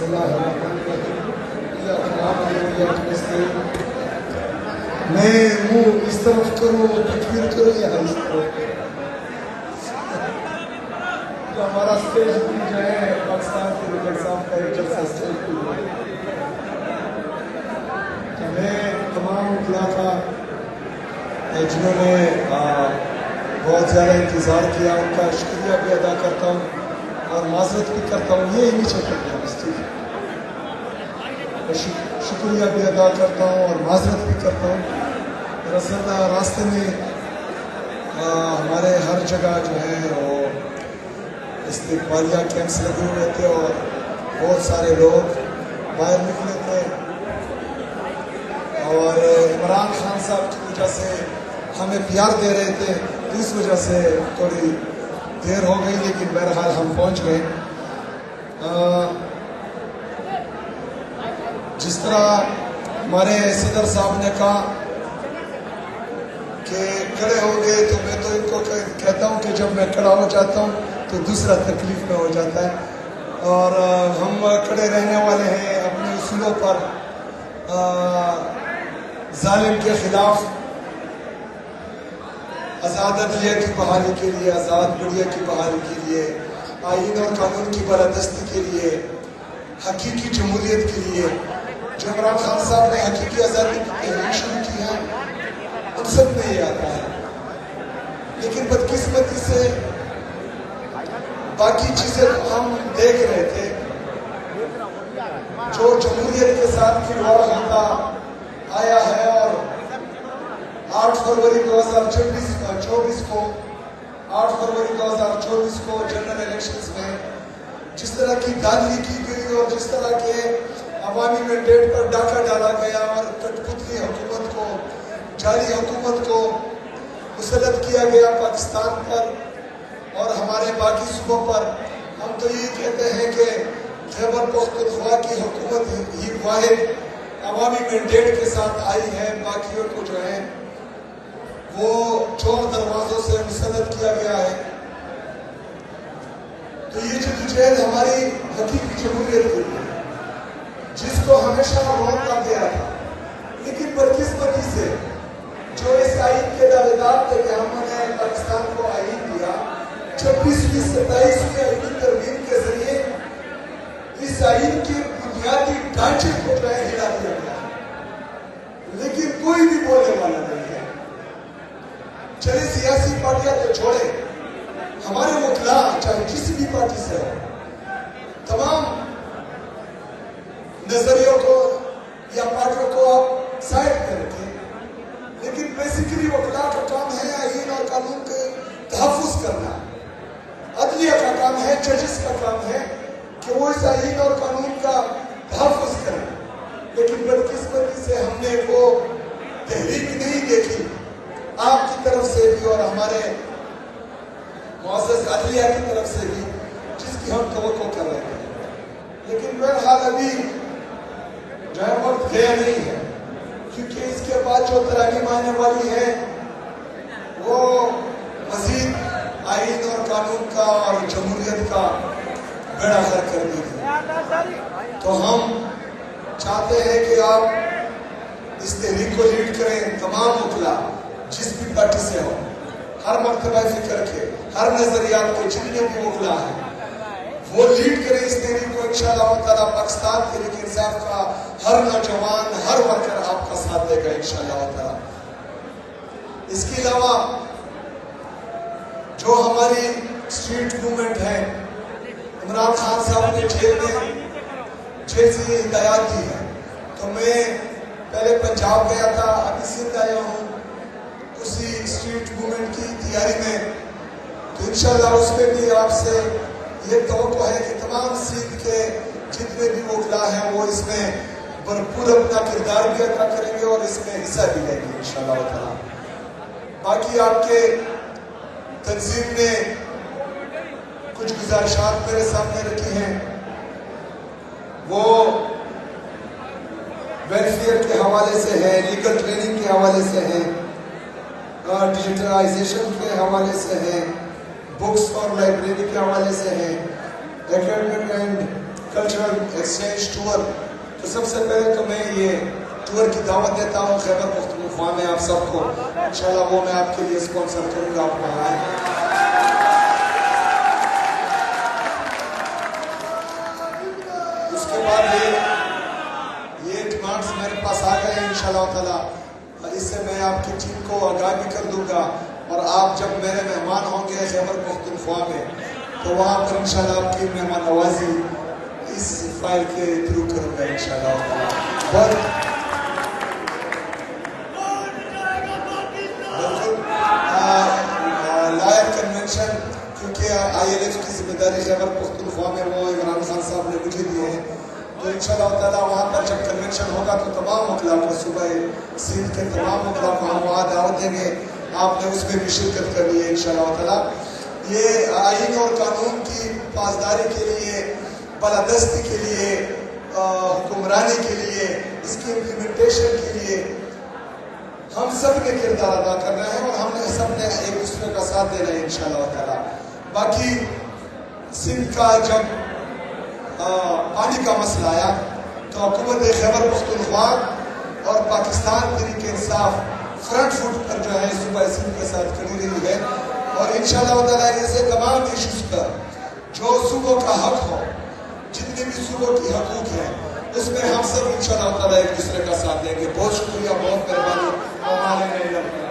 اللہ الرحمن الرحیم میں منہ اس طرف کروں تکبیر کروں یا اس طرف؟ جو ہمارا اسٹیج جو ہے پاکستان کے رکن صاحب کا ایک جلسہ اسٹیج پہ ہوا تو میں تمام وکلاء کا جنہوں نے بہت زیادہ انتظار کیا ان کا شکریہ بھی ادا کرتا ہوں اور معذرت بھی کرتا ہوں. یہ نیچے کر دیا مستقبل شکریہ بھی ادا کرتا ہوں اور معذرت بھی کرتا ہوں. دراصل راستے میں ہمارے ہر جگہ جو ہے وہ استقبالیہ کیمپس لگے ہوئے تھے اور بہت سارے لوگ باہر نکلے تھے اور عمران خان صاحب کی وجہ سے ہمیں پیار دے رہے تھے تو اس وجہ سے تھوڑی دیر ہو گئی لیکن بہرحال ہم پہنچ گئے. جس طرح ہمارے صدر صاحب نے کہا کہ کھڑے ہو گئے تو میں تو ان کو کہتا ہوں کہ جب میں کھڑا ہو جاتا ہوں تو دوسرا تکلیف میں ہو جاتا ہے اور ہم کھڑے رہنے والے ہیں اپنے اصولوں پر. ظالم کے خلاف آزاد عدلیہ کی بحالی کے لیے, آزاد میڈیا کی بحالی کے لیے, آئین اور قانون کی بالادستی کے لیے, حقیقی جمہوریت کے لیے جو عمران خان صاحب نے حقیقی آزادی کی تحریک شروع کی ہے ان سب میں یہ آتا ہے. لیکن بدقسمتی سے باقی چیزیں ہم دیکھ رہے تھے جو جمہوریت کے ساتھ کھلواڑ ہوتا آیا ہے اور 8 فروری 2024 کو 8 فروری 2024 کو جنرل الیکشنز میں جس طرح کی دھاندلی کی گئی اور جس طرح کے عوامی مینڈیٹ پر ڈاکہ ڈالا گیا اور کٹپتلی حکومت کو, جعلی حکومت کو مسلط کیا گیا پاکستان پر اور ہمارے باقی صوبوں پر. ہم تو یہ کہتے ہیں کہ خیبر پختونخوا کی حکومت ہی واحد عوامی مینڈیٹ کے ساتھ آئی ہے, باقیوں کو جو ہے وہ 4 دروازوں سے مسلط کیا گیا ہے. تو یہ جدوجہد ہماری حقیقی جمہوریت کی جس کو ہمیشہ روکا گیا تھا, لیکن بدقسمتی سے جو اس آئین کے دعوے دار تھے کہ ہم نے پاکستان کو آئین دیا 26ویں 27ویں آئینی ترمیم کے ذریعے اس آئین کے بنیادی ڈھانچے کو جو ہے ہلا دیا گیا, لیکن کوئی بھی بولنے والا نہیں ہے. چلے سیاسی پارٹیاں تو چھوڑے, ہمارے وکلاء چاہے کسی بھی پارٹی سے ہو تمام نظریوں کو یا پارٹیوں کو آپ سائڈ پہ رکھیں, لیکن بیسیکلی وکلاء کا کام ہے آئین اور قانون کے تحفظ کرنا. عدلیہ کا کام ہے, ججز کا کام ہے کہ وہ اس آئین اور قانون کا تحفظ کریں. لیکن بدقسمتی سے ہم نے وہ تحریک نہیں دیکھی آپ کی طرف سے بھی اور ہمارے معزز عدلیہ کی طرف سے بھی جس کی ہم توقع کر رہے ہیں. لیکن بہرحال ابھی جو ہے وقت گیا نہیں ہے, کیونکہ اس کے بعد جو ترمیم آنے والی ہے وہ مزید آئین اور قانون کا اور جمہوریت کا بیڑا غرق کر دے گی. تو ہم چاہتے ہیں کہ آپ اس تحریک کو لیڈ کریں, تمام وکلاء جس بھی پارٹی سے ہو, ہر مرتبہ فکر کے, ہر نظریات کے جتنے بھی وکلاء ہیں وہ لیڈ کریں اس تحریک کو. انشاءاللہ تعالیٰ پاکستان کے لیے انصاف کا ہر نوجوان, ہر ورکر آپ کا ساتھ دے گا انشاءاللہ تعالیٰ. اس کے علاوہ جو ہماری اسٹریٹ موومنٹ ہے, عمران خان صاحب نے جیل سے یہ ہدایات دی ہے, تو میں پہلے پنجاب گیا تھا, ابھی سندھ آیا ہوں اسی اسٹریٹ موومنٹ کی تیاری میں. تو انشاءاللہ اس میں بھی آپ سے یہ توقع ہے کہ تمام سندھ کے جتنے بھی وکلاء ہیں وہ اس میں بھرپور اپنا کردار بھی ادا کریں گے اور اس میں حصہ بھی لیں گے انشاءاللہ تعالیٰ. باقی آپ کے تنظیم نے کچھ گزارشات میرے سامنے رکھی ہیں, وہ ویلفیئر کے حوالے سے ہے, لیگل ٹریننگ کے حوالے سے ہے, ڈیجیٹلائزیشن کے حوالے سے ہے, بکس اور لائبریری کے حوالے سے ہے, academic and cultural exchange tour. تو سب سے پہلے تو میں یہ ٹور کی دعوت دیتا ہوں خیبر پختونخوا میں آپ سب کو. انشاءاللہ وہ میں آپ کے لیے اسپانسر کروں گا, آپ وہاں آئیں. اس کے بعد یہ ڈیمانڈز میرے پاس آ گئے ہیں انشاءاللہ تعالیٰ. اس سے میں آپ کی ٹیم کو آگاہ بھی کر دوں گا, اور آپ جب میرے مہمان ہوں گے خیبر پختونخوا میں تو وہاں پر انشاءاللہ آپ کی مہمان نوازی اس فائل کے تھرو کروں گا انشاءاللہ تعالیٰ. لائر کنونشن کیونکہ ILF کی ذمہ داری خیبر پختونخوا میں وہ عمران خان صاحب نے مجھے دیے ہیں, تو انشاءاللہ تعالیٰ وہاں پر جب کنونشن ہوگا تو تمام وکلاء کو, صوبہ سندھ کے تمام وکلاء کو ہم وہاں دعوت دیں گے. آپ نے اس میں بھی شرکت کرنی ہے انشاءاللہ تعالیٰ. یہ آئین اور قانون کی پاسداری کے لیے, بالادستی کے لیے, حکمرانی کے لیے, اس کی امپلیمنٹیشن کے لیے ہم سب نے کردار ادا کرنا ہے, اور ہم نے سب نے ایک دوسرے کا ساتھ دینا ہے انشاءاللہ تعالیٰ. باقی سندھ کا جب پانی کا مسئلہ آیا تو حکومت خیبر پختونخوا اور پاکستان تحریک انصاف فرنٹ فٹ پر جو ہے صوبہ سندھ کے ساتھ کھڑی رہی ہے, اور انشاءاللہ تعالیٰ ایسے تمام ایشوز پر جو صوبوں کا حق ہو, جتنے بھی صوبوں کی حقوق ہیں, اس میں ہم سب انشاءاللہ تعالیٰ ایک دوسرے کا ساتھ دیں گے. بہت شکریہ, بہت مہربانی.